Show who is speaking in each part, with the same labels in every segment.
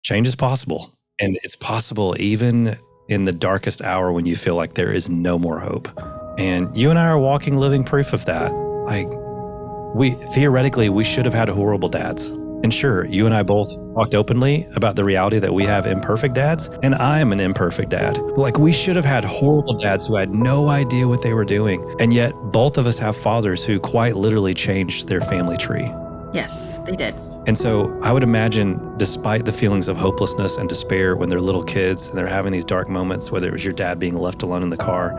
Speaker 1: change is possible. And it's possible even in the darkest hour when you feel like there is no more hope. And you and I are walking living proof of that. Like, theoretically, we should have had horrible dads. And sure, you and I both talked openly about the reality that we have imperfect dads, and I am an imperfect dad. Like, we should have had horrible dads who had no idea what they were doing. And yet, both of us have fathers who quite literally changed their family tree.
Speaker 2: Yes, they did.
Speaker 1: And so I would imagine, despite the feelings of hopelessness and despair when they're little kids and they're having these dark moments, whether it was your dad being left alone in the car,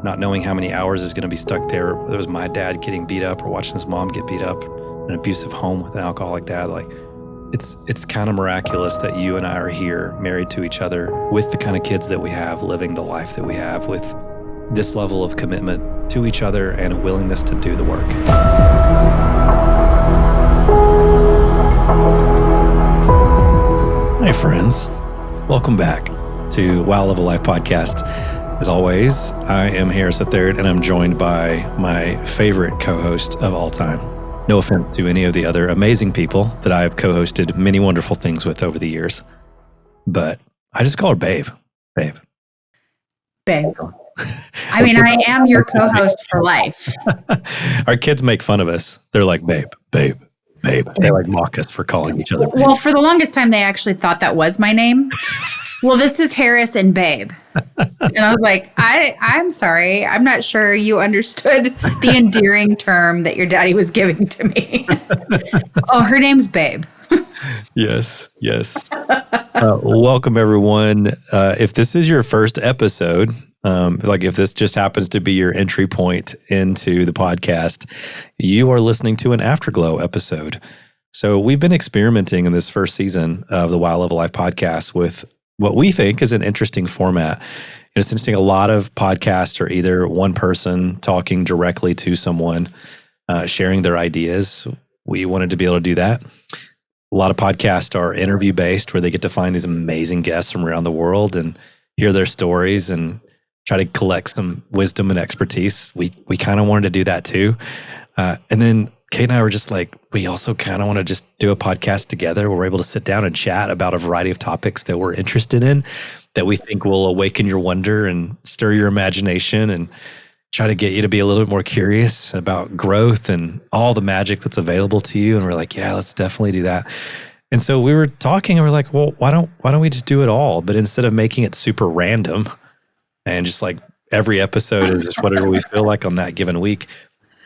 Speaker 1: not knowing how many hours is going to be stuck there, whether it was my dad getting beat up or watching his mom get beat up, an abusive home with an alcoholic dad, like it's kind of miraculous that you and I are here married to each other with the kind of kids that we have, living the life that we have with this level of commitment to each other and a willingness to do the work. Hey friends, welcome back to Wow Live a Life podcast. As always, I am Harris III, and I'm joined by my favorite co-host of all time. No offense to any of the other amazing people that I have co-hosted many wonderful things with over the years, but I just call her Babe. Babe.
Speaker 2: I mean, I am your co-host for life.
Speaker 1: Our kids make fun of us. They're like, babe. They like mock us for calling each other babe.
Speaker 2: Well, for the longest time, they actually thought that was my name. Well, this is Harris and Babe. And I was like, I'm sorry. I'm not sure you understood the endearing term that your daddy was giving to me. Oh, her name's Babe.
Speaker 1: Yes. Welcome, everyone. If this is your first episode, like if this just happens to be your entry point into the podcast, you are listening to an Afterglow episode. So we've been experimenting in this first season of the Wow Live a Life podcast with what we think is an interesting format. And it's interesting, a lot of podcasts are either one person talking directly to someone, sharing their ideas. We wanted to be able to do that. A lot of podcasts are interview-based, where they get to find these amazing guests from around the world and hear their stories and try to collect some wisdom and expertise. We kind of wanted to do that too. And then Kate and I were just like, we also kind of want to just do a podcast together where we're able to sit down and chat about a variety of topics that we're interested in, that we think will awaken your wonder and stir your imagination and try to get you to be a little bit more curious about growth and all the magic that's available to you. And we're like, yeah, let's definitely do that. And so we were talking and we're like, well, why don't we just do it all? But instead of making it super random and just like every episode is just whatever we feel like on that given week,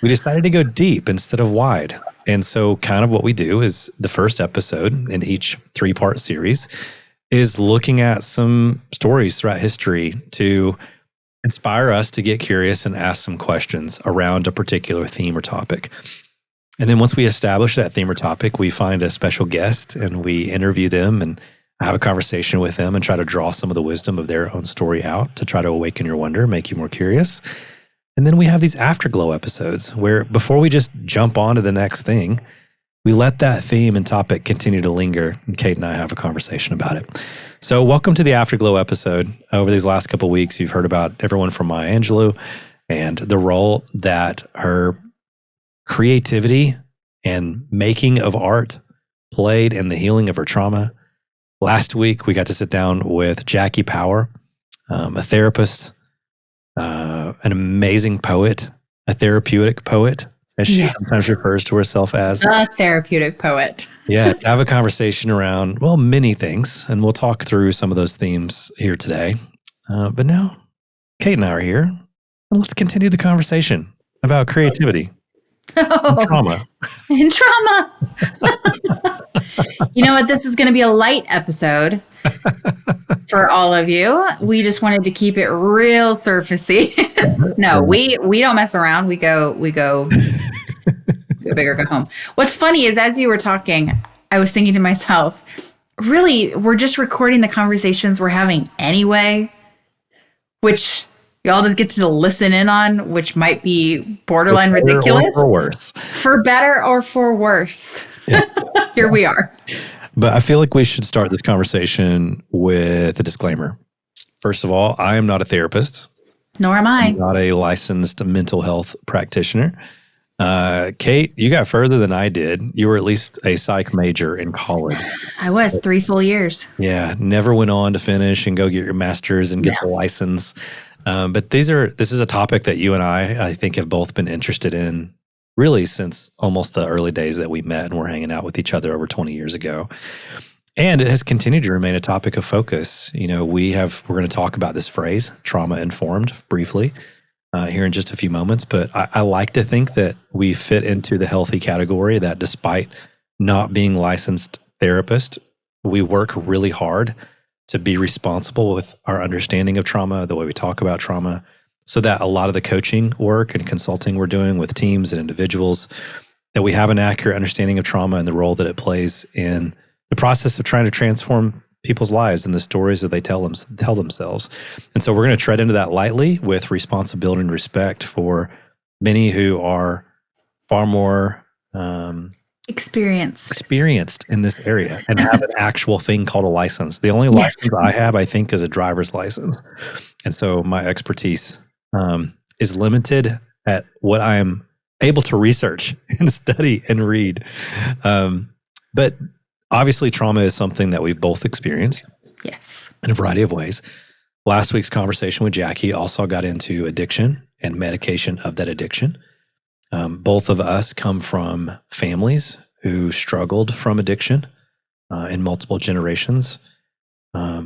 Speaker 1: we decided to go deep instead of wide. And so kind of what we do is the first episode in each 3-part series is looking at some stories throughout history to inspire us to get curious and ask some questions around a particular theme or topic. And then once we establish that theme or topic, we find a special guest and we interview them and have a conversation with them and try to draw some of the wisdom of their own story out to try to awaken your wonder, make you more curious. And then we have these Afterglow episodes where before we just jump on to the next thing, we let that theme and topic continue to linger, and Kate and I have a conversation about it. So welcome to the Afterglow episode. Over these last couple of weeks, you've heard about everyone from Maya Angelou and the role that her creativity and making of art played in the healing of her trauma. Last week, we got to sit down with Jacky Power, a therapist, an amazing poet, a therapeutic poet, as she sometimes refers to herself as.
Speaker 2: A therapeutic poet.
Speaker 1: Yeah, have a conversation around, well, many things, and we'll talk through some of those themes here today. But now, Kate and I are here, and let's continue the conversation about creativity and trauma.
Speaker 2: And trauma. You know what? This is going to be a light episode for all of you. We just wanted to keep it real surfacey. No, we don't mess around. We go go big or go home. What's funny is as you were talking, I was thinking to myself, really, we're just recording the conversations we're having anyway, which y'all just get to listen in on, which might be borderline ridiculous.
Speaker 1: Or for worse.
Speaker 2: For better or for worse. Yeah. Here we are.
Speaker 1: But I feel like we should start this conversation with a disclaimer. First of all, I am not a therapist.
Speaker 2: Nor am I.
Speaker 1: I'm not a licensed mental health practitioner. Kate, you got further than I did. You were at least a psych major in college.
Speaker 2: I was 3 full years.
Speaker 1: Yeah, never went on to finish and go get your master's and get the license. But this is a topic that you and I think, have both been interested in really since almost the early days that we met and were hanging out with each other over 20 years ago. And it has continued to remain a topic of focus. You know, we're going to talk about this phrase, trauma informed, briefly here in just a few moments. But I like to think that we fit into the healthy category that despite not being licensed therapists, we work really hard to be responsible with our understanding of trauma, the way we talk about trauma, so that a lot of the coaching work and consulting we're doing with teams and individuals, that we have an accurate understanding of trauma and the role that it plays in the process of trying to transform people's lives and the stories that they tell themselves. And so we're going to tread into that lightly with responsibility and respect for many who are far more experienced in this area and have an actual thing called a license. The only license I have, I think, is a driver's license. And so my expertise is limited at what I am able to research and study and read. But obviously, trauma is something that we've both experienced.
Speaker 2: Yes.
Speaker 1: In a variety of ways. Last week's conversation with Jacky also got into addiction and medication of that addiction. Both of us come from families who struggled from addiction in multiple generations. I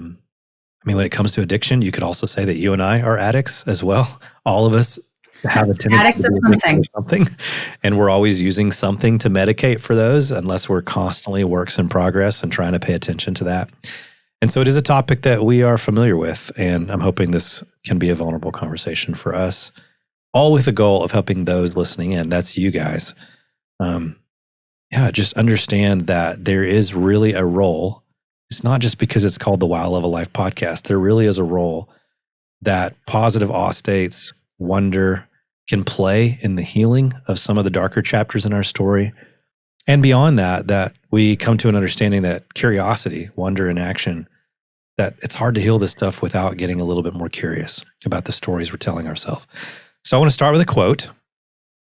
Speaker 1: mean, when it comes to addiction, you could also say that you and I are addicts as well. All of us have a tendency
Speaker 2: addicts of
Speaker 1: something, and we're always using something to medicate for those, unless we're constantly works in progress and trying to pay attention to that. And so it is a topic that we are familiar with, and I'm hoping this can be a vulnerable conversation for us, all with the goal of helping those listening in. That's you guys. Just understand that there is really a role. It's not just because it's called the Wow Level Life podcast. There really is a role that positive awe states, wonder, can play in the healing of some of the darker chapters in our story. And beyond that, that we come to an understanding that curiosity, wonder, and action, that it's hard to heal this stuff without getting a little bit more curious about the stories we're telling ourselves. So I want to start with a quote,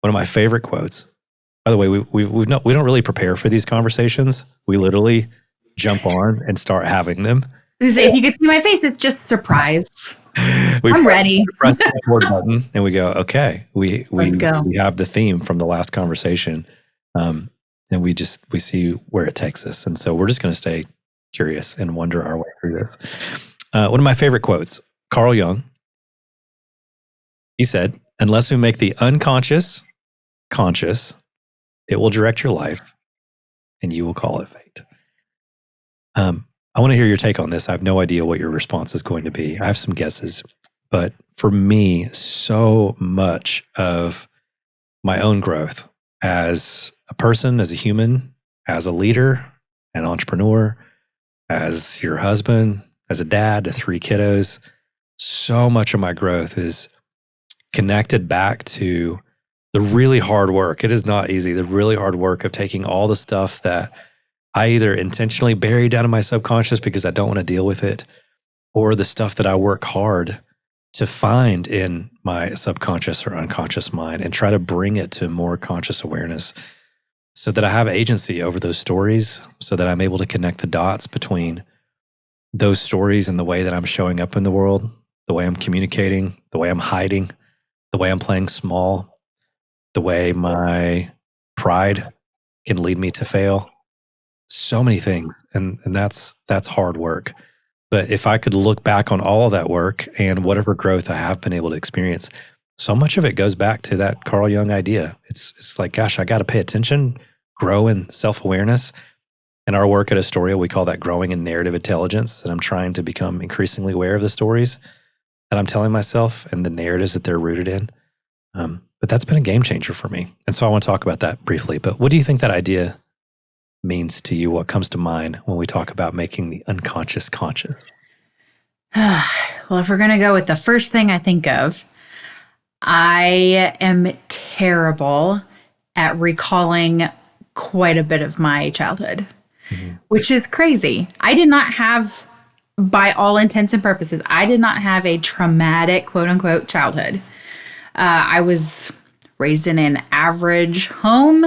Speaker 1: one of my favorite quotes. By the way, we don't really prepare for these conversations. We literally jump on and start having them.
Speaker 2: If you could see my face, it's just surprise. I'm ready.
Speaker 1: Press the record button and we go, okay, we have the theme from the last conversation. And we see where it takes us. And so we're just going to stay curious and wonder our way through this. One of my favorite quotes, Carl Jung, he said, "Unless we make the unconscious conscious, it will direct your life and you will call it fate." I want to hear your take on this. I have no idea what your response is going to be. I have some guesses, but for me, so much of my own growth as a person, as a human, as a leader, an entrepreneur, as your husband, as a dad to 3 kiddos, so much of my growth is connected back to the really hard work. It is not easy. The really hard work of taking all the stuff that I either intentionally bury down in my subconscious because I don't want to deal with it, or the stuff that I work hard to find in my subconscious or unconscious mind and try to bring it to more conscious awareness so that I have agency over those stories, so that I'm able to connect the dots between those stories and the way that I'm showing up in the world, the way I'm communicating, the way I'm hiding, the way I'm playing small, the way my pride can lead me to fail. So many things. And that's hard work. But if I could look back on all of that work and whatever growth I have been able to experience, so much of it goes back to that Carl Jung idea. It's like, gosh, I got to pay attention, grow in self-awareness. In our work at Astoria, we call that growing in narrative intelligence, that I'm trying to become increasingly aware of the stories that I'm telling myself and the narratives that they're rooted in. But that's been a game changer for me. And so I want to talk about that briefly. But what do you think that idea means to you? What comes to mind when we talk about making the unconscious conscious?
Speaker 2: Well, if we're going to go with the first thing I think of, I am terrible at recalling quite a bit of my childhood, which is crazy. I did not have, by all intents and purposes, I did not have a traumatic, quote unquote, childhood. I was raised in an average home,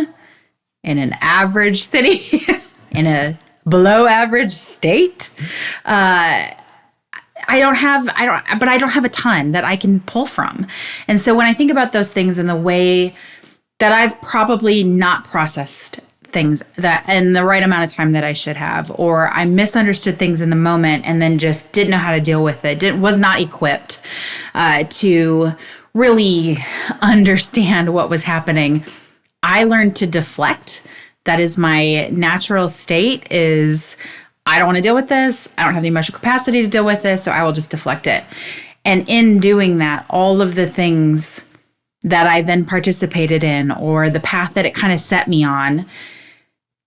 Speaker 2: in an average city, in a below average state. I don't have a ton that I can pull from. And so when I think about those things and the way that I've probably not processed things that in the right amount of time that I should have, or I misunderstood things in the moment and then just didn't know how to deal with it, was not equipped to really understand what was happening. I learned to deflect. That is my natural state is I don't want to deal with this. I don't have the emotional capacity to deal with this, so I will just deflect it. And in doing that, all of the things that I then participated in or the path that it kind of set me on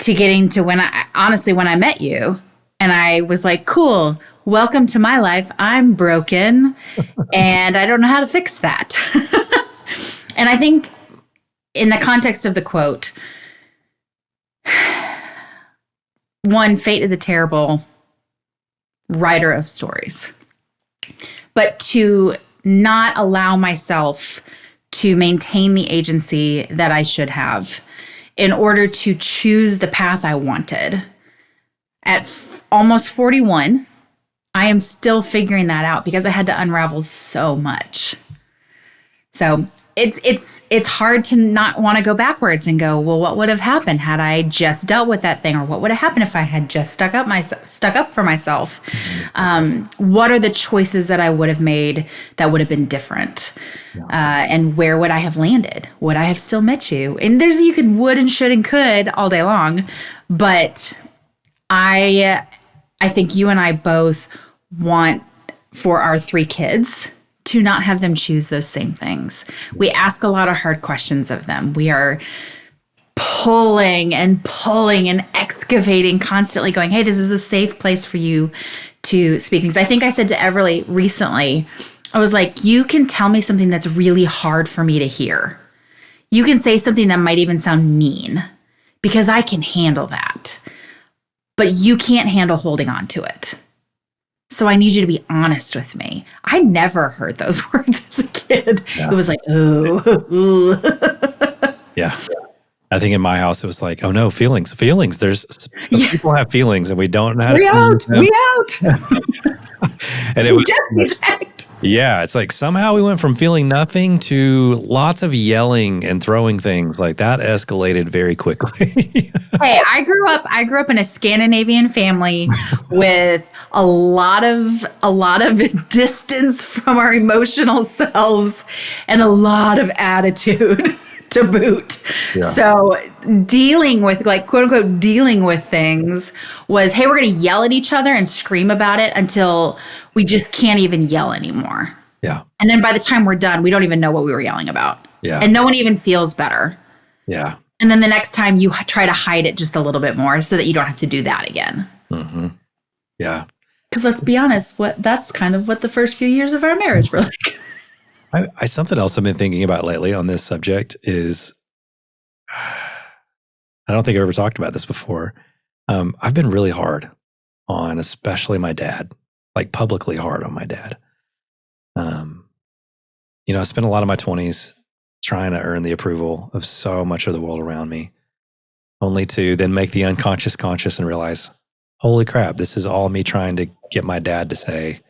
Speaker 2: to getting to when I met you and I was like, cool, welcome to my life. I'm broken and I don't know how to fix that. And I think in the context of the quote, one, fate is a terrible writer of stories, but to not allow myself to maintain the agency that I should have in order to choose the path I wanted. At almost 41, I am still figuring that out because I had to unravel so much. So it's hard to not want to go backwards and go, well, what would have happened had I just dealt with that thing? Or what would have happened if I had just stuck up for myself? What are the choices that I would have made that would have been different? And where would I have landed? Would I have still met you? And you can would and should and could all day long. But I think you and I both want for our 3 kids to not have them choose those same things. We ask a lot of hard questions of them. We are pulling and excavating constantly going, hey, this is a safe place for you to speak things. I think I said to Everly recently, I was like, you can tell me something that's really hard for me to hear. You can say something that might even sound mean because I can handle that, but you can't handle holding on to it. So I need you to be honest with me. I never heard those words as a kid. Yeah. It was like, ooh.
Speaker 1: Yeah. I think in my house, it was like, oh no, feelings. There's people have feelings and we don't know how to.
Speaker 2: We out.
Speaker 1: And it was yeah, it's like somehow we went from feeling nothing to lots of yelling and throwing things. Like that escalated very quickly.
Speaker 2: Hey, I grew up in a Scandinavian family with a lot of distance from our emotional selves and a lot of attitude to boot. Yeah. So dealing with, like, quote unquote, dealing with things was, hey, we're going to yell at each other and scream about it until we just can't even yell anymore.
Speaker 1: Yeah.
Speaker 2: And then by the time we're done, we don't even know what we were yelling about.
Speaker 1: Yeah.
Speaker 2: And no one even feels better.
Speaker 1: Yeah.
Speaker 2: And then the next time you try to hide it just a little bit more so that you don't have to do that again.
Speaker 1: Mm-hmm. Yeah.
Speaker 2: Because let's be honest, that's kind of what the first few years of our marriage were like.
Speaker 1: I something else I've been thinking about lately on this subject is, I don't think I've ever talked about this before. I've been really hard on especially my dad, like publicly hard on my dad. I spent a lot of my 20s trying to earn the approval of so much of the world around me, only to then make the unconscious conscious and realize, holy crap, this is all me trying to get my dad to say,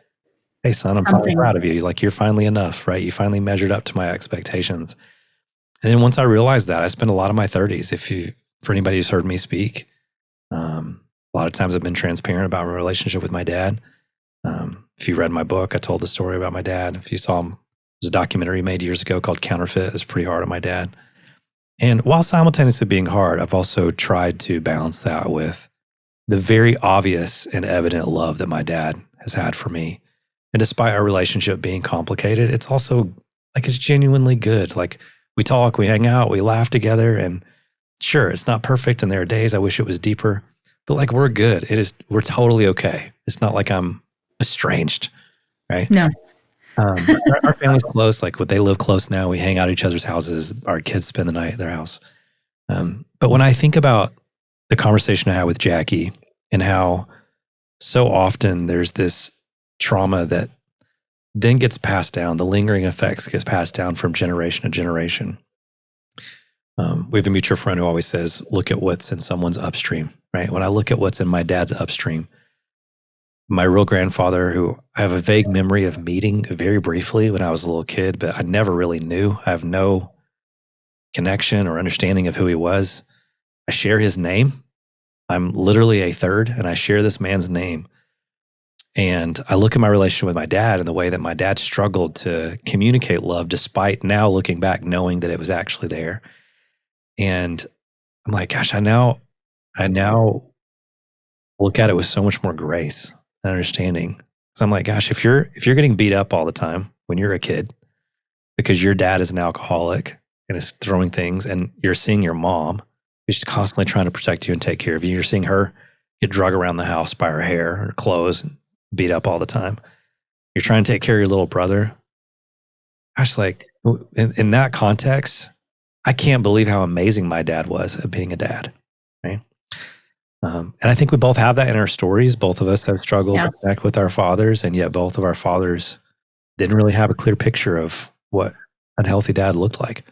Speaker 1: hey, son, I'm finally proud of you. Like, you're finally enough, right? You finally measured up to my expectations. And then once I realized that, I spent a lot of my 30s, for anybody who's heard me speak, a lot of times I've been transparent about my relationship with my dad. If you read my book, I told the story about my dad. If you saw him, there's a documentary made years ago called Counterfeit. It's pretty hard on my dad. And while simultaneously being hard, I've also tried to balance that with the very obvious and evident love that my dad has had for me. And despite our relationship being complicated, it's also like, it's genuinely good. Like, we talk, we hang out, we laugh together, and sure, it's not perfect. And there are days I wish it was deeper, but like, we're good. We're totally okay. It's not like I'm estranged, right?
Speaker 2: No.
Speaker 1: Our family's close. Like, they live close now. We hang out at each other's houses. Our kids spend the night at their house. But when I think about the conversation I had with Jacky and how so often there's this trauma that then gets passed down, the lingering effects gets passed down from generation to generation. We have a mutual friend who always says, look at what's in someone's upstream, right? When I look at what's in my dad's upstream, my real grandfather, who I have a vague memory of meeting very briefly when I was a little kid, but I never really knew. I have no connection or understanding of who he was. I share his name. I'm literally a third, and I share this man's name. And I look at my relationship with my dad and the way that my dad struggled to communicate love, despite now looking back, knowing that it was actually there. And I'm like, gosh, I now look at it with so much more grace and understanding. So I'm like, gosh, if you're getting beat up all the time when you're a kid because your dad is an alcoholic and is throwing things, and you're seeing your mom who's constantly trying to protect you and take care of you, you're seeing her get drug around the house by her hair, her clothes, and beat up all the time. You're trying to take care of your little brother. Gosh, like in that context, I can't believe how amazing my dad was at being a dad, right? And I think we both have that in our stories. Both of us have struggled to connect with our fathers, and yet both of our fathers didn't really have a clear picture of what a healthy dad looked like.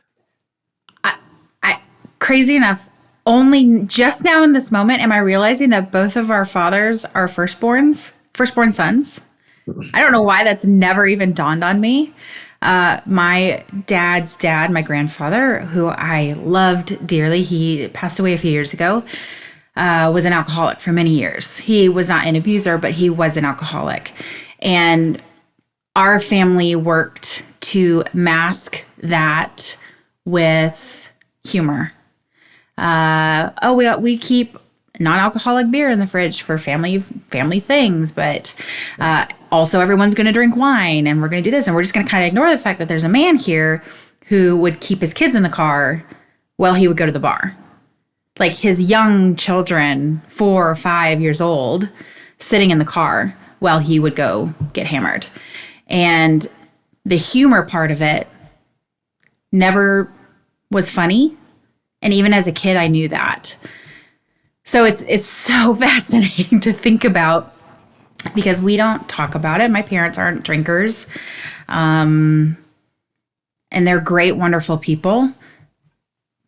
Speaker 2: Crazy enough, only just now in this moment am I realizing that both of our fathers are firstborn sons. I don't know why that's never even dawned on me. My dad's dad, my grandfather, who I loved dearly, he passed away a few years ago, was an alcoholic for many years. He was not an abuser, but he was an alcoholic. And our family worked to mask that with humor. We keep non-alcoholic beer in the fridge for family things, but also everyone's going to drink wine, and we're going to do this, and we're just going to kind of ignore the fact that there's a man here who would keep his kids in the car while he would go to the bar. Like his young children, 4 or 5 years old, sitting in the car while he would go get hammered. And the humor part of it never was funny. And even as a kid, I knew that. So it's so fascinating to think about, because we don't talk about it. My parents aren't drinkers. And they're great, wonderful people.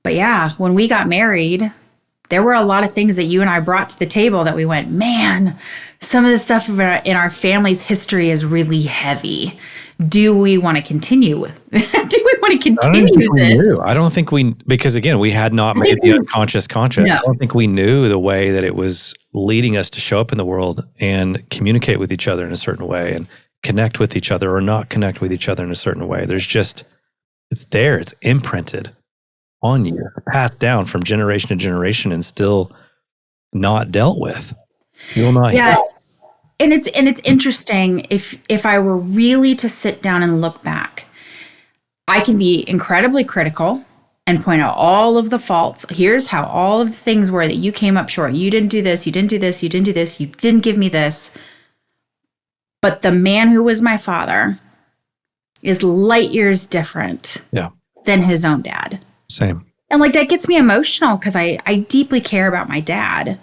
Speaker 2: But yeah, when we got married, there were a lot of things that you and I brought to the table that we went, man, some of the stuff in our family's history is really heavy. Do we want to continue with? Do we want to continue this?
Speaker 1: I don't think we, because again, we had not made the unconscious conscious. No. I don't think we knew the way that it was leading us to show up in the world and communicate with each other in a certain way and connect with each other or not connect with each other in a certain way. There's just, it's there, it's imprinted on you, passed down from generation to generation, and still not dealt with. You will not hear.
Speaker 2: And it's interesting, if I were really to sit down and look back, I can be incredibly critical and point out all of the faults. Here's how all of the things were that you came up short. You didn't do this, you didn't do this, you didn't do this, you didn't give me this. But the man who was my father is light years different than his own dad.
Speaker 1: Same.
Speaker 2: And like that gets me emotional because I deeply care about my dad.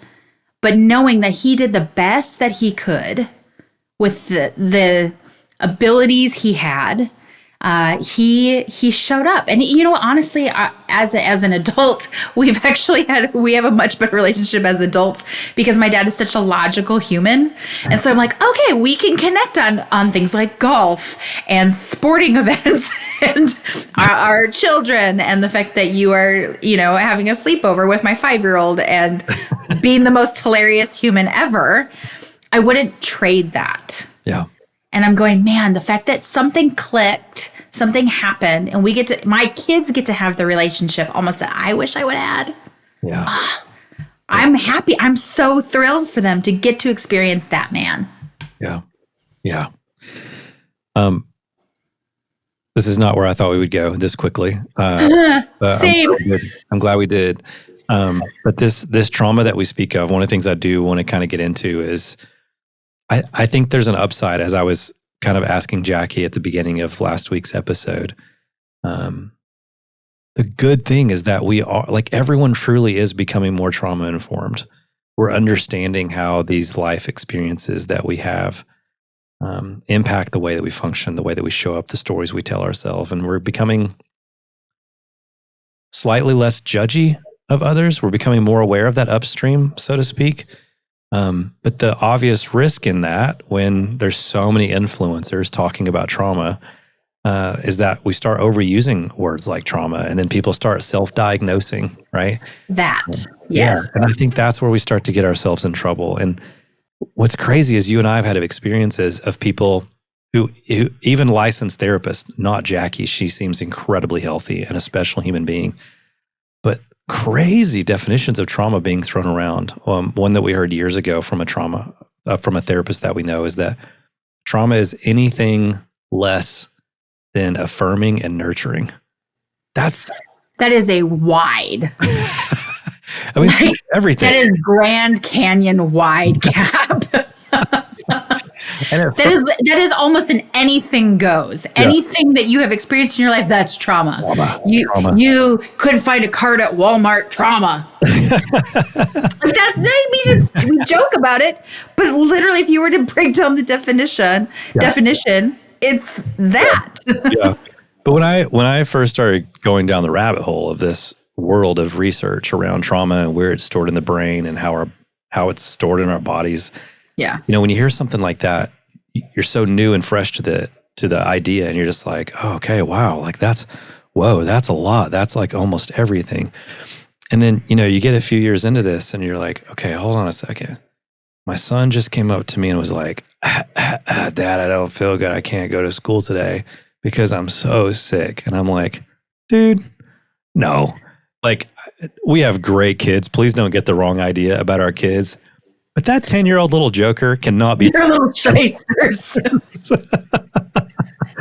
Speaker 2: But knowing that he did the best that he could with the abilities he had, he showed up. And you know, honestly, as an adult, we have a much better relationship as adults because my dad is such a logical human. And so I'm like, okay, we can connect on things like golf and sporting events and our children, and the fact that you are, having a sleepover with my 5-year-old and being the most hilarious human ever. I wouldn't trade that.
Speaker 1: Yeah.
Speaker 2: And I'm going, man, the fact that something clicked, something happened, and my kids get to have the relationship almost that I wish I would have had.
Speaker 1: Yeah.
Speaker 2: I'm happy. I'm so thrilled for them to get to experience that man.
Speaker 1: Yeah. Yeah. This is not where I thought we would go this quickly.
Speaker 2: Same.
Speaker 1: I'm glad we did. But this trauma that we speak of, one of the things I do want to kind of get into is I think there's an upside, as I was kind of asking Jacky at the beginning of last week's episode. The good thing is that we are, like, everyone truly is becoming more trauma informed. We're understanding how these life experiences that we have impact the way that we function, the way that we show up, the stories we tell ourselves, and we're becoming slightly less judgy of others. We're becoming more aware of that upstream, so to speak. But the obvious risk in that, when there's so many influencers talking about trauma, is that we start overusing words like trauma, and then people start self-diagnosing, right?
Speaker 2: That.
Speaker 1: Yeah.
Speaker 2: Yes.
Speaker 1: And I think that's where we start to get ourselves in trouble. And what's crazy is you and I have had experiences of people who even licensed therapists, not Jacky, she seems incredibly healthy and a special human being, but crazy definitions of trauma being thrown around. One that we heard years ago from a therapist that we know is that trauma is anything less than affirming and nurturing. That
Speaker 2: is a wide.
Speaker 1: I mean, everything.
Speaker 2: That is Grand Canyon wide gap. That is almost an anything goes. Yeah. Anything that you have experienced in your life, that's trauma. You couldn't find a card at Walmart, trauma. We joke about it, but literally, if you were to break down the definition, it's that.
Speaker 1: Yeah. But when I first started going down the rabbit hole of this world of research around trauma and where it's stored in the brain and how it's stored in our bodies.
Speaker 2: Yeah.
Speaker 1: When you hear something like that, you're so new and fresh to the idea, and you're just like, oh, okay, wow, like that's a lot. That's like almost everything. And then, you get a few years into this and you're like, okay, hold on a second. My son just came up to me and was like, Dad, I don't feel good. I can't go to school today because I'm so sick. And I'm like, dude, no. Like, we have great kids. Please don't get the wrong idea about our kids. But that 10-year-old little joker cannot be.
Speaker 2: They're little shysters.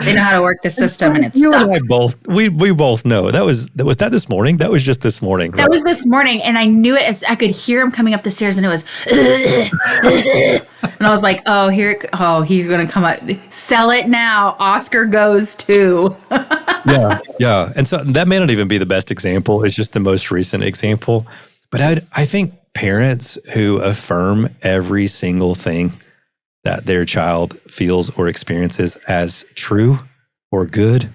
Speaker 2: They know how to work the system, and it
Speaker 1: you and I both, we both know. Was that this morning? That was just this morning.
Speaker 2: That was this morning, and I knew it. I could hear him coming up the stairs, and it was, and I was like, oh, he's going to come up. Sell it now. Oscar goes too.
Speaker 1: Yeah. And so that may not even be the best example. It's just the most recent example. But I think parents who affirm every single thing that their child feels or experiences as true or good,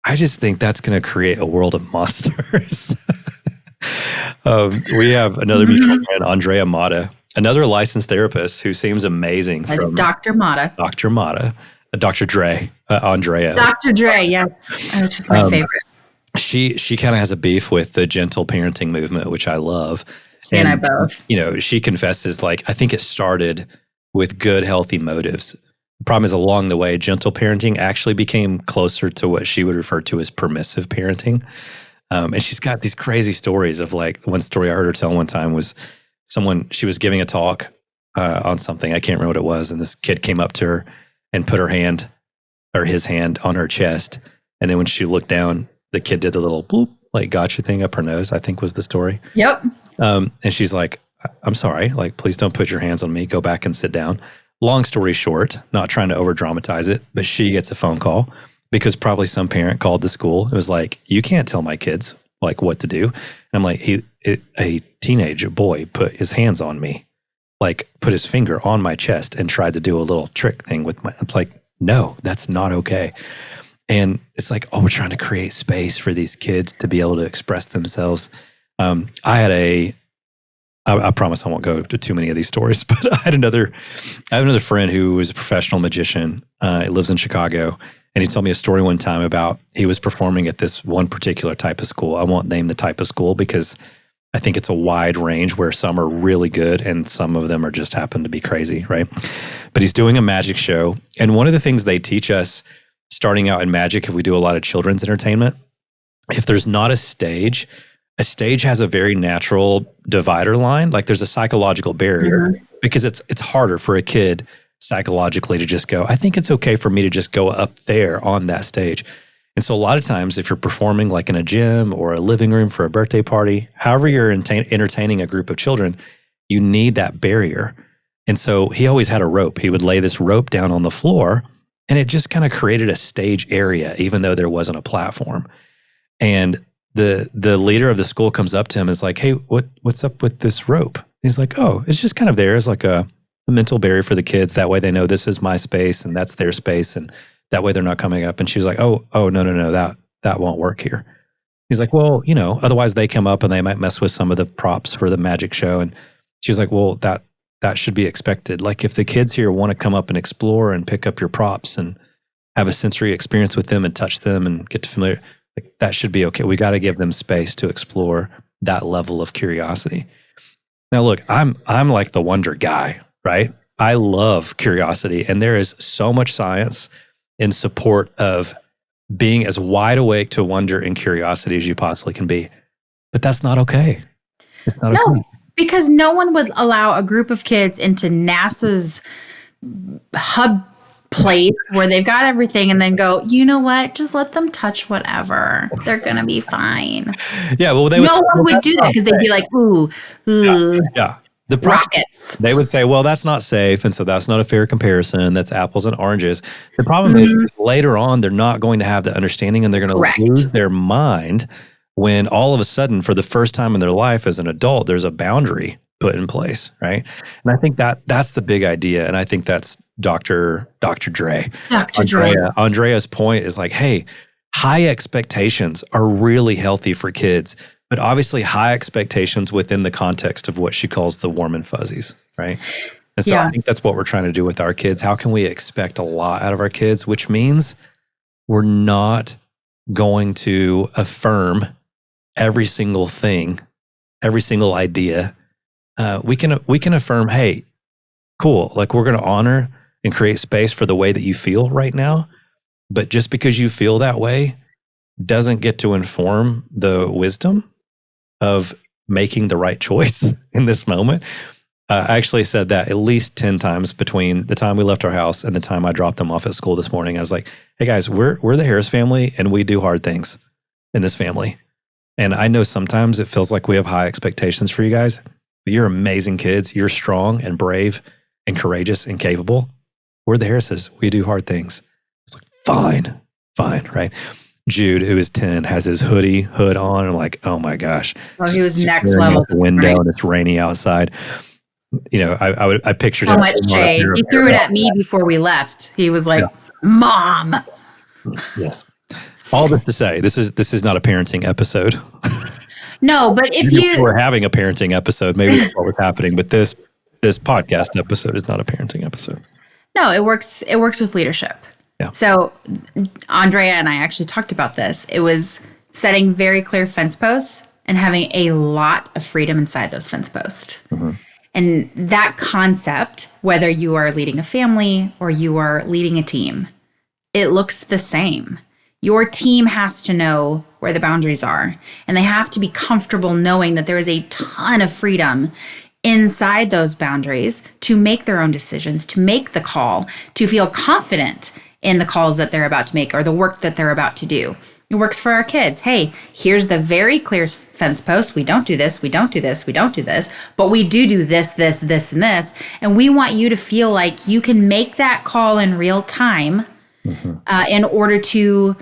Speaker 1: I just think that's going to create a world of monsters. We have another mutual friend, Andrea Mata, another licensed therapist who seems amazing. From
Speaker 2: Dr. Mata.
Speaker 1: Dr. Dre, Andrea.
Speaker 2: Dr. Dre, yes. Which is my favorite.
Speaker 1: She kind of has a beef with the gentle parenting movement, which I love.
Speaker 2: And I both.
Speaker 1: She confesses, I think it started with good, healthy motives. The problem is, along the way, gentle parenting actually became closer to what she would refer to as permissive parenting. And she's got these crazy stories of one story I heard her tell one time was she was giving a talk on something. I can't remember what it was. And this kid came up to her and put his hand on her chest. And then when she looked down, the kid did the little bloop, gotcha thing up her nose, I think was the story.
Speaker 2: Yep.
Speaker 1: And she's like, I'm sorry, please don't put your hands on me. Go back and sit down. Long story short, not trying to over dramatize it, but she gets a phone call because probably some parent called the school. It was like, you can't tell my kids what to do. And I'm like, a teenage boy put his hands on me, put his finger on my chest and tried to do a little trick thing with it's like, no, that's not okay. And it's like, we're trying to create space for these kids to be able to express themselves. I promise I won't go to too many of these stories, but I have another friend who was a professional magician. He lives in Chicago, and he told me a story one time about he was performing at this one particular type of school. I won't name the type of school because I think it's a wide range where some are really good and some of them are just happen to be crazy, right? But he's doing a magic show, and one of the things they teach us starting out in magic, if we do a lot of children's entertainment, if there's not a stage has a very natural divider line. There's a psychological barrier because it's harder for a kid psychologically to just go, I think it's okay for me to just go up there on that stage. And so a lot of times if you're performing in a gym or a living room for a birthday party, however you're entertaining a group of children, you need that barrier. And so he always had a rope. He would lay this rope down on the floor, and it just kind of created a stage area, even though there wasn't a platform. And the leader of the school comes up to him and is like, hey, what's up with this rope? And he's like, oh, it's just kind of there as a mental barrier for the kids. That way they know this is my space and that's their space. And that way they're not coming up. And she was like, oh, no, that won't work here. He's like, well, otherwise they come up and they might mess with some of the props for the magic show. And she was like, well, that should be expected. Like if the kids here want to come up and explore and pick up your props and have a sensory experience with them and touch them and get to familiar, like that should be okay. We got to give them space to explore that level of curiosity. Now, look, I'm like the wonder guy, right? I love curiosity, and there is so much science in support of being as wide awake to wonder and curiosity as you possibly can be. But that's not okay. It's not okay.
Speaker 2: Because no one would allow a group of kids into NASA's hub place where they've got everything and then go, you know what? Just let them touch whatever. They're going to be fine.
Speaker 1: Yeah, well,
Speaker 2: no one would do that because they'd be like, ooh.
Speaker 1: Yeah.
Speaker 2: Rockets.
Speaker 1: They would say, well, that's not safe, and so that's not a fair comparison. That's apples and oranges. The problem is later on, they're not going to have the understanding, and they're going to lose their mind when all of a sudden, for the first time in their life as an adult, there's a boundary put in place, right? And I think that's the big idea, and I think that's Dr. Dre. Andrea's point is like, hey, high expectations are really healthy for kids, but obviously high expectations within the context of what she calls the warm and fuzzies, right? And so I think that's what we're trying to do with our kids. How can we expect a lot out of our kids, which means we're not going to affirm every single thing, every single idea. We can affirm, hey, cool, like we're going to honor and create space for the way that you feel right now, but just because you feel that way doesn't get to inform the wisdom of making the right choice in this moment. I actually said that at least 10 times between the time we left our house and the time I dropped them off at school this morning. I was like, hey guys, we're the Harris family and we do hard things in this family. And I know sometimes it feels like we have high expectations for you guys, but you're amazing kids. You're strong and brave and courageous and capable. We're the Harrises. We do hard things. It's like, fine, right? Jude, who is 10, has his hood on. I'm like, oh my gosh.
Speaker 2: Well, he was next level.
Speaker 1: The window and it's rainy outside. I pictured
Speaker 2: so much shade. He threw it at me before we left. He was like, Mom.
Speaker 1: Yes. All this to say, this is not a parenting episode.
Speaker 2: No, but if
Speaker 1: you were having a parenting episode, maybe that's what was happening. But this podcast episode is not a parenting episode.
Speaker 2: No, it works with leadership.
Speaker 1: Yeah.
Speaker 2: So Andrea and I actually talked about this. It was setting very clear fence posts and having a lot of freedom inside those fence posts. Mm-hmm. And that concept, whether you are leading a family or you are leading a team, it looks the same. Your team has to know where the boundaries are, and they have to be comfortable knowing that there is a ton of freedom inside those boundaries to make their own decisions, to make the call, to feel confident in the calls that they're about to make or the work that they're about to do. It works for our kids. Hey, here's the very clear fence post. We don't do this. We don't do this. We don't do this. But we do this, this, this, and this. And we want you to feel like you can make that call in real time in order to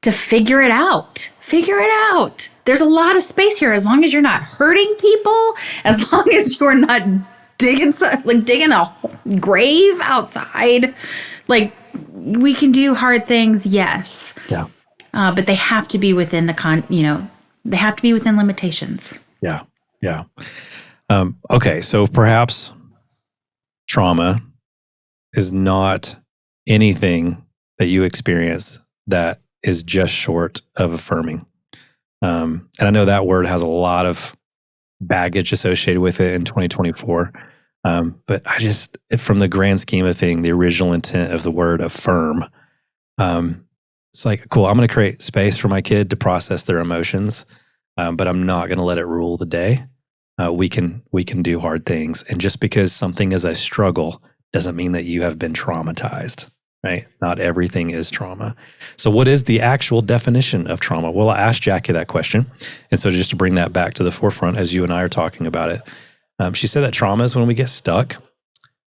Speaker 2: figure it out. Figure it out. There's a lot of space here as long as you're not hurting people, as long as you're not digging a grave outside. Like, we can do hard things, yes.
Speaker 1: Yeah.
Speaker 2: But they have to be within they have to be within limitations.
Speaker 1: Yeah. Yeah. Okay. So perhaps trauma is not anything that you experience that is just short of affirming. And I know that word has a lot of baggage associated with it in 2024. But I just, from the grand scheme of things, the original intent of the word affirm, it's like, cool, I'm going to create space for my kid to process their emotions, but I'm not going to let it rule the day. We can do hard things. And just because something is a struggle doesn't mean that you have been traumatized, right? Not everything is trauma. So what is the actual definition of trauma? Well, I asked Jacky that question. And so just to bring that back to the forefront as you and I are talking about it, she said that trauma is when we get stuck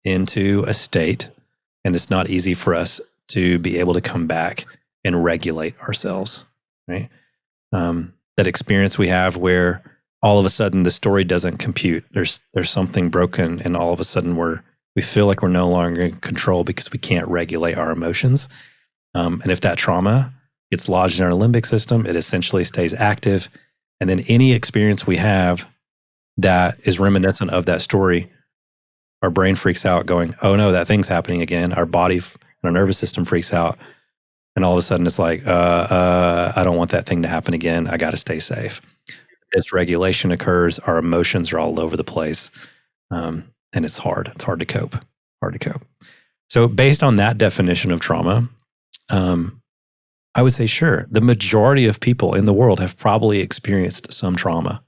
Speaker 1: into a state and it's not easy for us to be able to come back and regulate ourselves, right? That experience we have where all of a sudden the story doesn't compute. There's something broken and all of a sudden we feel like we're no longer in control because we can't regulate our emotions. And if that trauma It's lodged in our limbic system. It essentially stays active. And then any experience we have that is reminiscent of that story, our brain freaks out going, oh no, that thing's happening again. Our body and our nervous system freaks out. And all of a sudden it's like, I don't want that thing to happen again. I got to stay safe. Dysregulation occurs. Our emotions are all over the place. And it's hard. It's hard to cope. So based on that definition of trauma, I would say, sure, the majority of people in the world have probably experienced some trauma.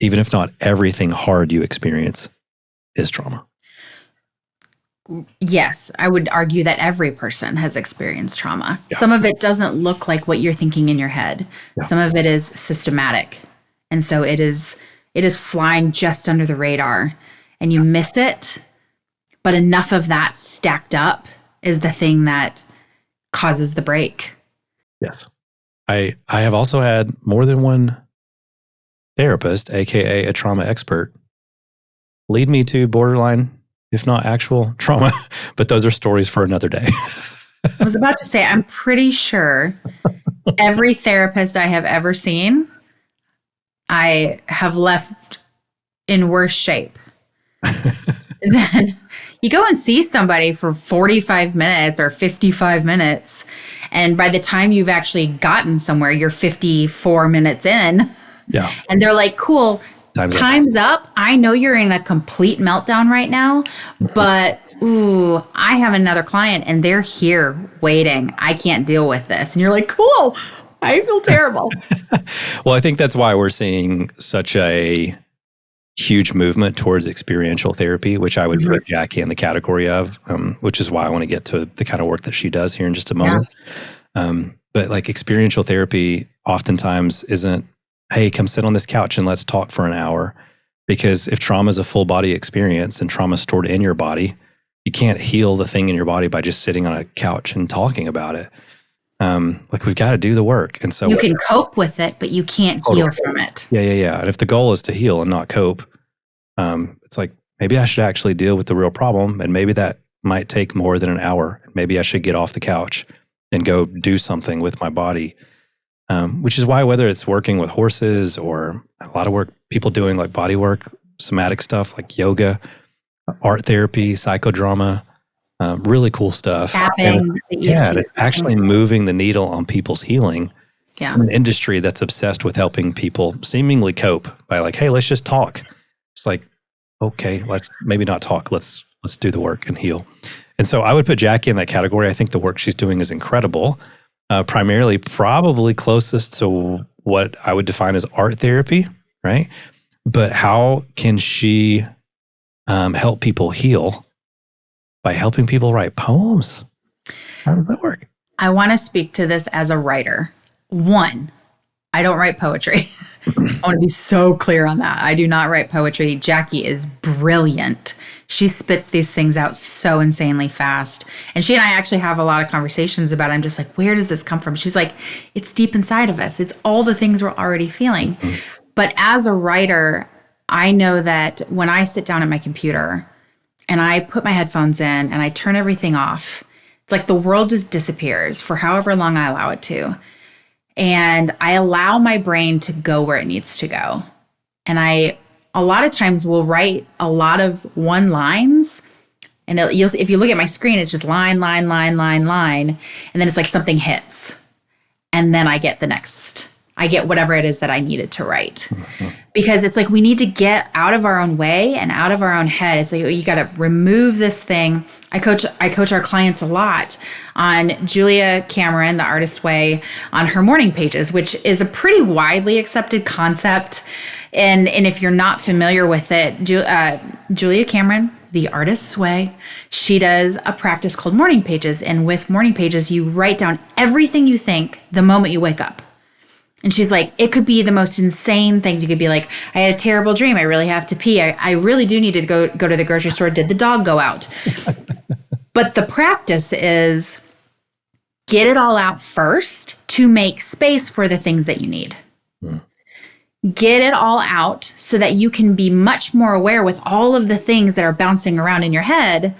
Speaker 1: Even if not everything hard you experience is trauma.
Speaker 2: Yes, I would argue that every person has experienced trauma.
Speaker 1: Yeah.
Speaker 2: Some of it doesn't look like what you're thinking in your head.
Speaker 1: Yeah.
Speaker 2: Some of it is systematic. And so it is flying just under the radar and you miss it. But enough of that stacked up is the thing that causes the break.
Speaker 1: Yes. I have also had more than one therapist, AKA a trauma expert, lead me to borderline, if not actual trauma, but those are stories for another day.
Speaker 2: I was about to say, I'm pretty sure every therapist I have ever seen, I have left in worse shape. Then you go and see somebody for 45 minutes or 55 minutes, and by the time you've actually gotten somewhere, you're 54 minutes in.
Speaker 1: Yeah.
Speaker 2: And they're like, cool, time's up. I know you're in a complete meltdown right now, but I have another client and they're here waiting. I can't deal with this. And you're like, cool, I feel terrible.
Speaker 1: Well, I think that's why we're seeing such a huge movement towards experiential therapy, which I would put Jacky in the category of, which is why I want to get to the kind of work that she does here in just a moment. Yeah. But like experiential therapy oftentimes isn't, hey, come sit on this couch and let's talk for an hour. Because if trauma is a full body experience and trauma is stored in your body, you can't heal the thing in your body by just sitting on a couch and talking about it. Like we've got to do the work. And so
Speaker 2: you can cope with it, but you can't heal from it.
Speaker 1: Yeah. And if the goal is to heal and not cope, it's like, maybe I should actually deal with the real problem. And maybe that might take more than an hour. Maybe I should get off the couch and go do something with my body. Which is why whether it's working with horses or a lot of work, people doing like body work, somatic stuff like yoga, art therapy, psychodrama, really cool stuff.
Speaker 2: Tapping,
Speaker 1: and it's actually moving the needle on people's healing.
Speaker 2: Yeah.
Speaker 1: An industry that's obsessed with helping people seemingly cope by like, hey, let's just talk. It's like, okay, let's maybe not talk. Let's do the work and heal. And so I would put Jacky in that category. I think the work she's doing is incredible. Primarily, probably closest to what I would define as art therapy, right? But how can she help people heal? By helping people write poems. How does that work?
Speaker 2: I want to speak to this as a writer. One, I don't write poetry. I want to be so clear on that. I do not write poetry. Jacky is brilliant. She spits these things out so insanely fast. And she and I actually have a lot of conversations about it. I'm just like, where does this come from? She's like, it's deep inside of us. It's all the things we're already feeling. Mm-hmm. But as a writer, I know that when I sit down at my computer and I put my headphones in and I turn everything off, it's like the world just disappears for however long I allow it to. And I allow my brain to go where it needs to go. And I, a lot of times, will write a lot of one lines. And if you look at my screen, it's just line. And then it's like something hits. And then I get I get whatever it is that I needed to write. Mm-hmm. Because it's like we need to get out of our own way and out of our own head. It's like you got to remove this thing. I coach our clients a lot on Julia Cameron, The Artist Way, on her morning pages, which is a pretty widely accepted concept. And if you're not familiar with it, Julia Cameron, The Artist's Way, she does a practice called morning pages. And with morning pages, you write down everything you think the moment you wake up. And she's like, it could be the most insane things. You could be like, I had a terrible dream. I really have to pee. I really do need to go to the grocery store. Did the dog go out? But the practice is get it all out first to make space for the things that you need. Mm. Get it all out so that you can be much more aware with all of the things that are bouncing around in your head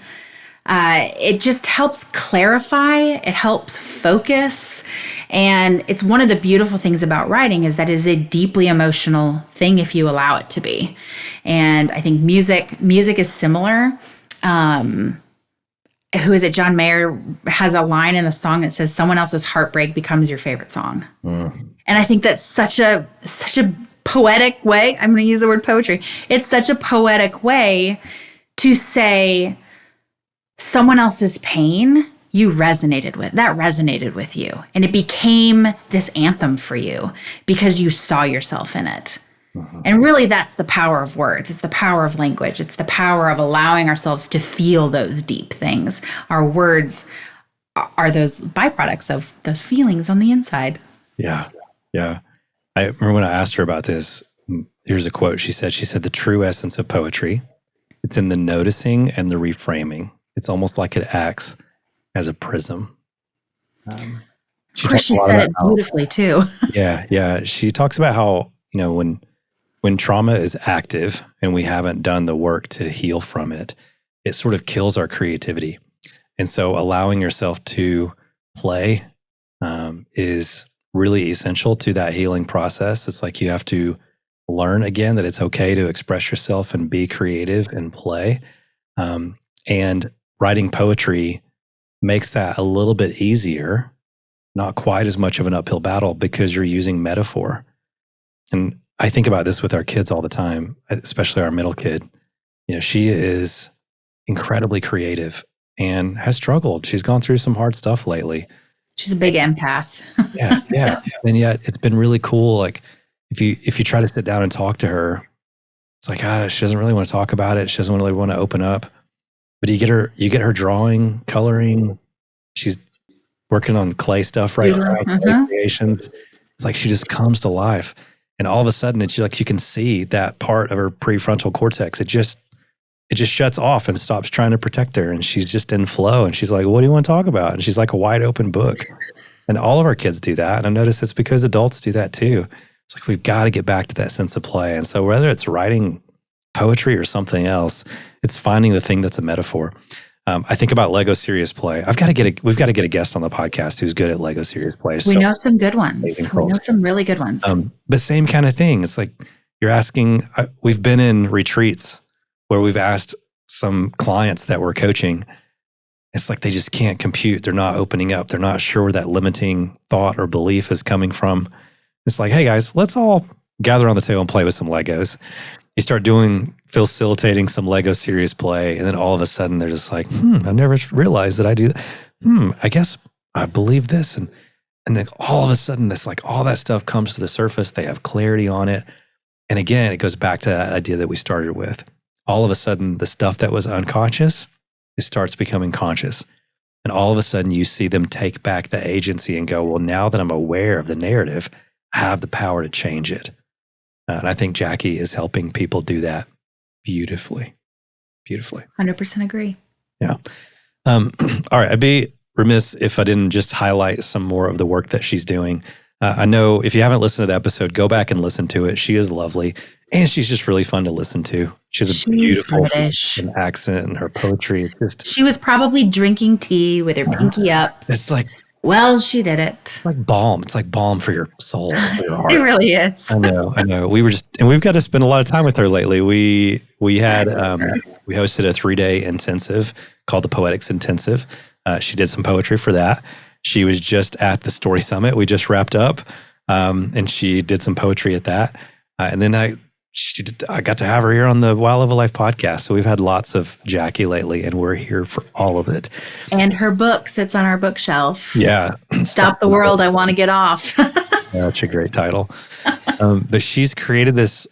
Speaker 2: It just helps clarify, it helps focus. And it's one of the beautiful things about writing is that it is a deeply emotional thing if you allow it to be. And I think music is similar. Who is it? John Mayer has a line in a song that says, "Someone else's heartbreak becomes your favorite song." And I think that's such a poetic way. I'm going to use the word poetry. It's such a poetic way to say someone else's pain that resonated with you. And it became this anthem for you because you saw yourself in it. And really, that's the power of words. It's the power of language. It's the power of allowing ourselves to feel those deep things. Our words are those byproducts of those feelings on the inside.
Speaker 1: Yeah. Yeah. I remember when I asked her about this, here's a quote. She said, the true essence of poetry, it's in the noticing and the reframing. It's almost like it acts as a prism.
Speaker 2: Of course, she said it beautifully too.
Speaker 1: Yeah. She talks about how, when trauma is active and we haven't done the work to heal from it, it sort of kills our creativity. And so allowing yourself to play is really essential to that healing process. It's like you have to learn again that it's okay to express yourself and be creative and play. And writing poetry makes that a little bit easier, not quite as much of an uphill battle because you're using metaphor. And I think about this with our kids all the time, especially our middle kid. She is incredibly creative and has struggled. She's gone through some hard stuff lately.
Speaker 2: She's a big empath.
Speaker 1: Yeah. And yet it's been really cool. Like if you try to sit down and talk to her, it's like, she doesn't really want to talk about it. She doesn't really want to open up. But you get her drawing, coloring. She's working on clay stuff right now, clay creations. It's like she just comes to life. And all of a sudden, it's like you can see that part of her prefrontal cortex. It just shuts off and stops trying to protect her. And she's just in flow. And she's like, "What do you want to talk about?" And she's like a wide open book. And all of our kids do that. And I notice it's because adults do that too. It's like we've got to get back to that sense of play. And so whether it's writing poetry or something else, it's finding the thing that's a metaphor. I think about Lego serious play. We've got to get a guest on the podcast who's good at Lego serious play.
Speaker 2: We know some good ones. We know some really good ones.
Speaker 1: But same kind of thing. It's like you're asking. We've been in retreats where we've asked some clients that we're coaching. It's like they just can't compute. They're not opening up. They're not sure where that limiting thought or belief is coming from. It's like, hey guys, let's all gather on the table and play with some Legos. You start facilitating some Lego serious play, and then all of a sudden they're just like, I never realized that I do that. I guess I believe this. And then all of a sudden this, like, all that stuff comes to the surface. They have clarity on it. And again, it goes back to that idea that we started with. All of a sudden, the stuff that was unconscious, it starts becoming conscious. And all of a sudden you see them take back the agency and go, well, now that I'm aware of the narrative, I have the power to change it. And I think Jacky is helping people do that beautifully.
Speaker 2: 100% agree.
Speaker 1: Yeah. All right. I'd be remiss if I didn't just highlight some more of the work that she's doing. I know if you haven't listened to the episode, go back and listen to it. She is lovely. And she's just really fun to listen to. She's a beautiful accent, and her poetry.
Speaker 2: She was probably drinking tea with her pinky up.
Speaker 1: It's like,
Speaker 2: well, she did it.
Speaker 1: It's like balm. It's like balm for your soul, for your heart.
Speaker 2: It really is.
Speaker 1: I know. And we've got to spend a lot of time with her lately. We hosted a 3-day intensive called the Poetics Intensive. She did some poetry for that. She was just at the Story Summit. We just wrapped up, and she did some poetry at that. And then I got to have her here on the Wild Love of Life podcast. So we've had lots of Jacky lately, and we're here for all of it.
Speaker 2: And her book sits on our bookshelf.
Speaker 1: Yeah.
Speaker 2: Stop the World, I Want to Get Off.
Speaker 1: Yeah, that's a great title. But she's created this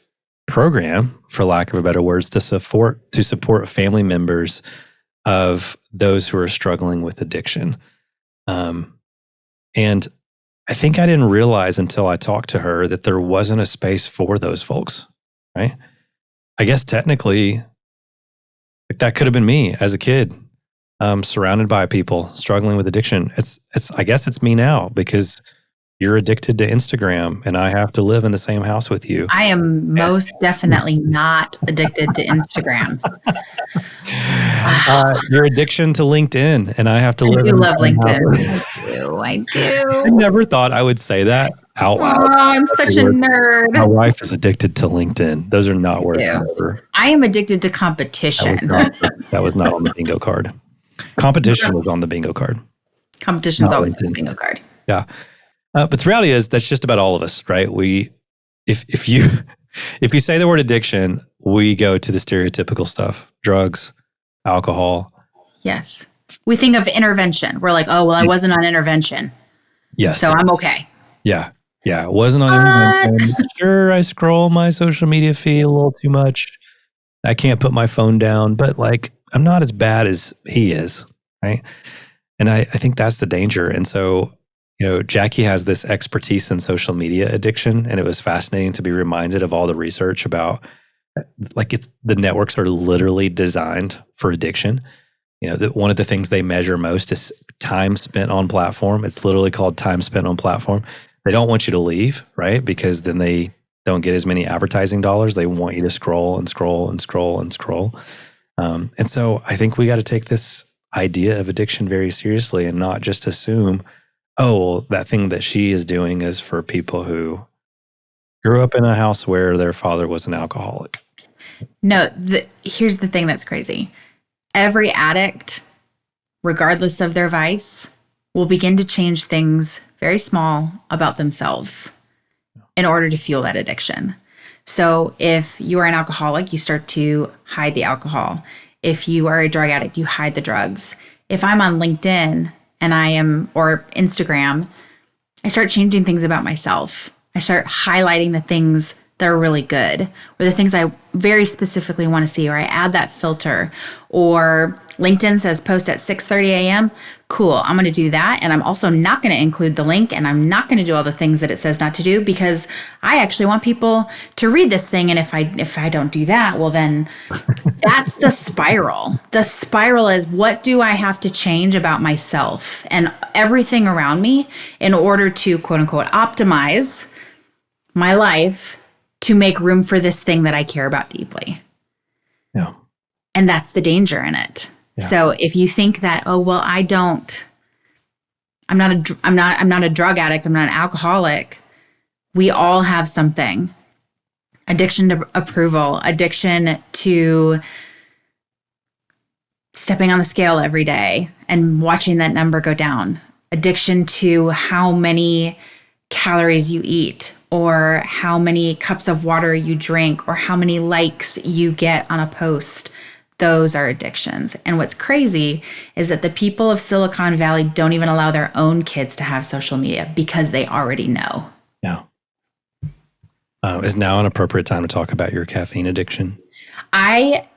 Speaker 1: program, for lack of better words, to support family members of those who are struggling with addiction. And I think I didn't realize until I talked to her that there wasn't a space for those folks. Right? I guess technically, like, that could have been me as a kid, surrounded by people struggling with addiction. I guess it's me now, because you're addicted to Instagram and I have to live in the same house with you.
Speaker 2: I am most definitely not addicted to Instagram.
Speaker 1: Your addiction to LinkedIn and I have to live
Speaker 2: I do
Speaker 1: in the
Speaker 2: love
Speaker 1: same
Speaker 2: LinkedIn. I do.
Speaker 1: I never thought I would say that out loud.
Speaker 2: Oh, I'm such a nerd.
Speaker 1: My wife is addicted to LinkedIn. Those are not words ever.
Speaker 2: I am addicted to competition.
Speaker 1: That was not on the bingo card. Competition was on the bingo card.
Speaker 2: Competition's always on the bingo card.
Speaker 1: Yeah. But the reality is that's just about all of us, right? If you say the word addiction, we go to the stereotypical stuff, drugs, alcohol.
Speaker 2: Yes. We think of intervention. We're like, oh, well, I wasn't on intervention.
Speaker 1: Yes.
Speaker 2: So I'm okay.
Speaker 1: Yeah. Yeah. It wasn't on intervention. Sure, I scroll my social media feed a little too much. I can't put my phone down, but like, I'm not as bad as he is, right? And I think that's the danger. And so, Jacky has this expertise in social media addiction, and it was fascinating to be reminded of all the research about, like, the networks are literally designed for addiction. One of the things they measure most is time spent on platform. It's literally called time spent on platform. They don't want you to leave, right? Because then they don't get as many advertising dollars. They want you to scroll and scroll and scroll and scroll. And so I think we got to take this idea of addiction very seriously and not just assume, oh, well, that thing that she is doing is for people who grew up in a house where their father was an alcoholic.
Speaker 2: No, here's the thing that's crazy. Every addict, regardless of their vice, will begin to change things very small about themselves in order to fuel that addiction. So if you are an alcoholic, you start to hide the alcohol. If you are a drug addict, you hide the drugs. If I'm on LinkedIn or Instagram, I start changing things about myself. I start highlighting the things that are really good, or the things I very specifically want to see, or I add that filter, or LinkedIn says post at 6:30 a.m. Cool, I'm going to do that. And I'm also not going to include the link, and I'm not going to do all the things that it says not to do, because I actually want people to read this thing. And if I don't do that, well, then that's the spiral. The spiral is, what do I have to change about myself and everything around me in order to, quote unquote, optimize my life to make room for this thing that I care about deeply.
Speaker 1: Yeah.
Speaker 2: And that's the danger in it. Yeah. So if you think that, oh, well, I'm not a drug addict, I'm not an alcoholic. We all have something. Addiction to approval, addiction to stepping on the scale every day and watching that number go down, addiction to how many calories you eat, or how many cups of water you drink, or how many likes you get on a post. Those are addictions. And what's crazy is that the people of Silicon Valley don't even allow their own kids to have social media because they already know.
Speaker 1: Yeah. Is now an appropriate time to talk about your caffeine addiction?
Speaker 2: I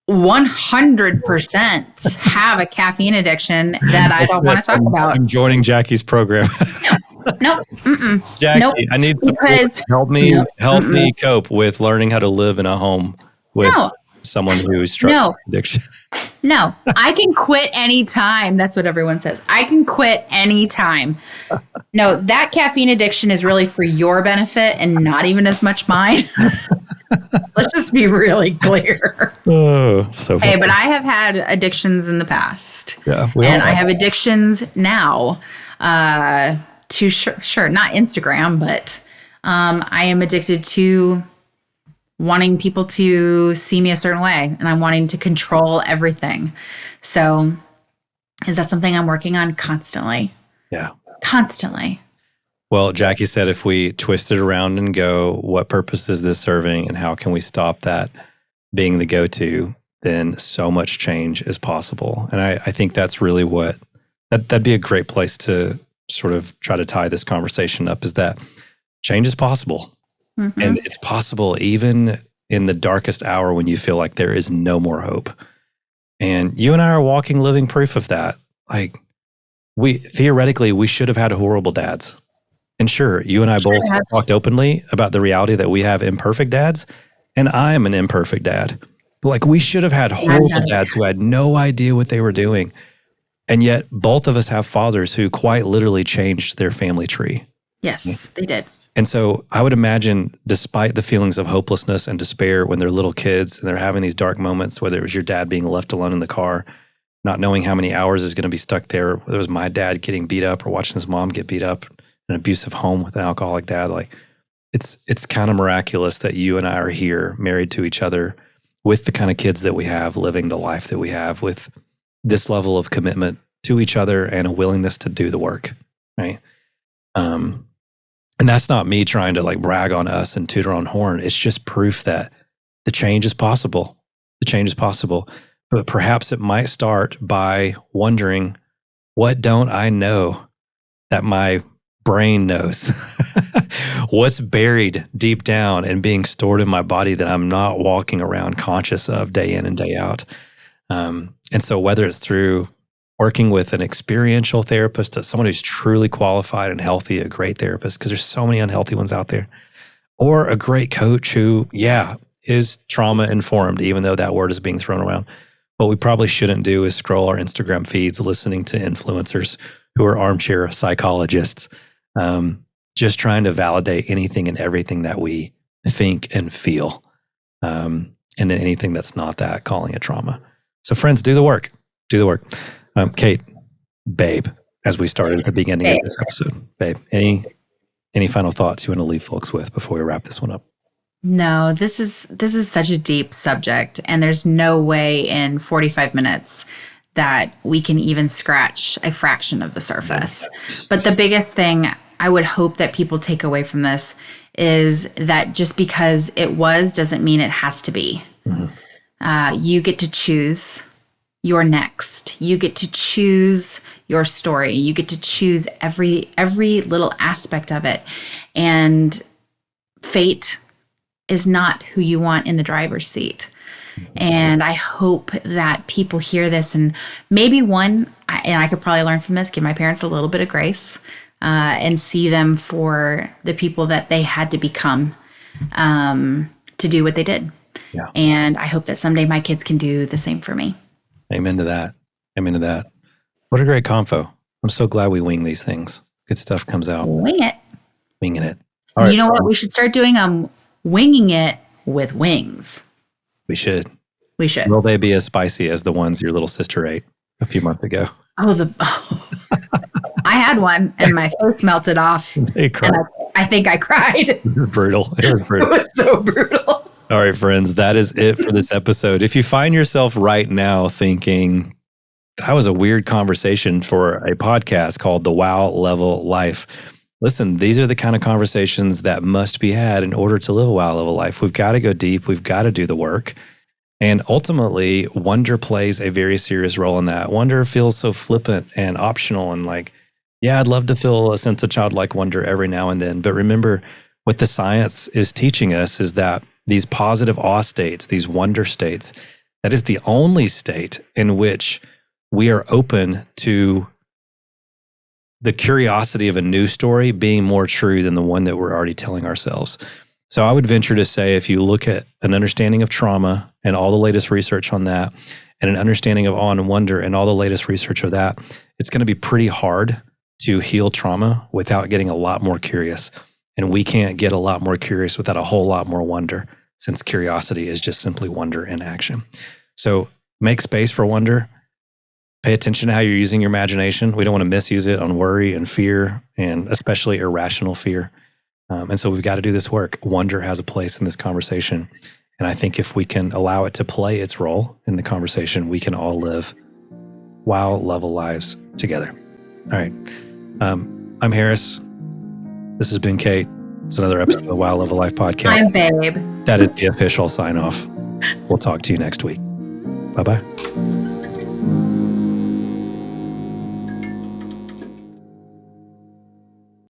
Speaker 2: 100% have a caffeine addiction that I don't want to talk about.
Speaker 1: I'm joining Jacky's program.
Speaker 2: No.
Speaker 1: Jackie,
Speaker 2: nope.
Speaker 1: I need support. Help me cope with learning how to live in a home with someone who is struggling with addiction.
Speaker 2: No, I can quit anytime. That's what everyone says. I can quit anytime. No, that caffeine addiction is really for your benefit and not even as much mine. Let's just be really clear.
Speaker 1: Oh, so funny.
Speaker 2: Hey, but I have had addictions in the past.
Speaker 1: Yeah.
Speaker 2: And I have addictions now to sure, not Instagram, but I am addicted to wanting people to see me a certain way, and I'm wanting to control everything. So is that something I'm working on constantly?
Speaker 1: Yeah.
Speaker 2: Constantly.
Speaker 1: Well, Jacky said if we twist it around and go, what purpose is this serving and how can we stop that being the go-to, then so much change is possible. And I think that's really that'd be a great place to sort of try to tie this conversation up, is that change is possible. Mm-hmm. And it's possible even in the darkest hour when you feel like there is no more hope. And you and I are walking, living proof of that. Like, theoretically, we should have had horrible dads. And sure, you and I both talked openly about the reality that we have imperfect dads, and I am an imperfect dad. But like, we should have had horrible dads who had no idea what they were doing. And yet both of us have fathers who quite literally changed their family tree.
Speaker 2: Yes, they did.
Speaker 1: And so I would imagine, despite the feelings of hopelessness and despair when they're little kids and they're having these dark moments, whether it was your dad being left alone in the car, not knowing how many hours is going to be stuck there, whether it was my dad getting beat up or watching his mom get beat up in an abusive home with an alcoholic dad, like it's kind of miraculous that you and I are here married to each other with the kind of kids that we have, living the life that we have with this level of commitment to each other and a willingness to do the work, right? And that's not me trying to like brag on us and toot our own horn. It's just proof that the change is possible. The change is possible. But perhaps it might start by wondering, what don't I know that my brain knows? What's buried deep down and being stored in my body that I'm not walking around conscious of day in and day out? And so whether it's through working with an experiential therapist, someone who's truly qualified and healthy, a great therapist, because there's so many unhealthy ones out there, or a great coach who, is trauma informed, even though that word is being thrown around. What we probably shouldn't do is scroll our Instagram feeds listening to influencers who are armchair psychologists, just trying to validate anything and everything that we think and feel, and then anything that's not that, calling it trauma. So friends, do the work. Do the work. Kate, babe, as we started at the beginning of this episode, babe, any final thoughts you want to leave folks with before we wrap this one up?
Speaker 2: No, this is such a deep subject, and there's no way in 45 minutes that we can even scratch a fraction of the surface. But the biggest thing I would hope that people take away from this is that just because it was doesn't mean it has to be. Mm-hmm. You get to choose your next. You get to choose your story. You get to choose every little aspect of it. And fate is not who you want in the driver's seat. And I hope that people hear this, and maybe I could probably learn from this, give my parents a little bit of grace, and see them for the people that they had to become, to do what they did. Yeah. And I hope that someday my kids can do the same for me. Amen to that.
Speaker 1: Amen to that. What a great convo. I'm so glad we wing these things. Good stuff comes out.
Speaker 2: Wing it.
Speaker 1: Winging it. All right.
Speaker 2: You know what? We should start doing winging it with wings.
Speaker 1: We should.
Speaker 2: We should.
Speaker 1: Will they be as spicy as the ones your little sister ate a few months ago?
Speaker 2: I had one and my face melted off.
Speaker 1: They cried.
Speaker 2: And I think I cried.
Speaker 1: It was brutal. It
Speaker 2: was so brutal.
Speaker 1: All right, friends, that is it for this episode. If you find yourself right now thinking, that was a weird conversation for a podcast called The Wow Level Life. Listen, these are the kind of conversations that must be had in order to live a wow level life. We've got to go deep. We've got to do the work. And ultimately, wonder plays a very serious role in that. Wonder feels so flippant and optional and like, yeah, I'd love to feel a sense of childlike wonder every now and then. But remember, what the science is teaching us is that these positive awe states, these wonder states, that is the only state in which we are open to the curiosity of a new story being more true than the one that we're already telling ourselves. So I would venture to say, if you look at an understanding of trauma and all the latest research on that, and an understanding of awe and wonder and all the latest research of that, it's going to be pretty hard to heal trauma without getting a lot more curious. And we can't get a lot more curious without a whole lot more wonder, since curiosity is just simply wonder in action. So make space for wonder. Pay attention to how you're using your imagination. We don't want to misuse it on worry and fear, and especially irrational fear. And so we've got to do this work. Wonder has a place in this conversation. And I think if we can allow it to play its role in the conversation, we can all live wow level lives together. All right. I'm Harris. This has been Kate. It's another episode of the Wow Level Life podcast.
Speaker 2: I'm Babe.
Speaker 1: That is the official sign off. We'll talk to you next week. Bye-bye.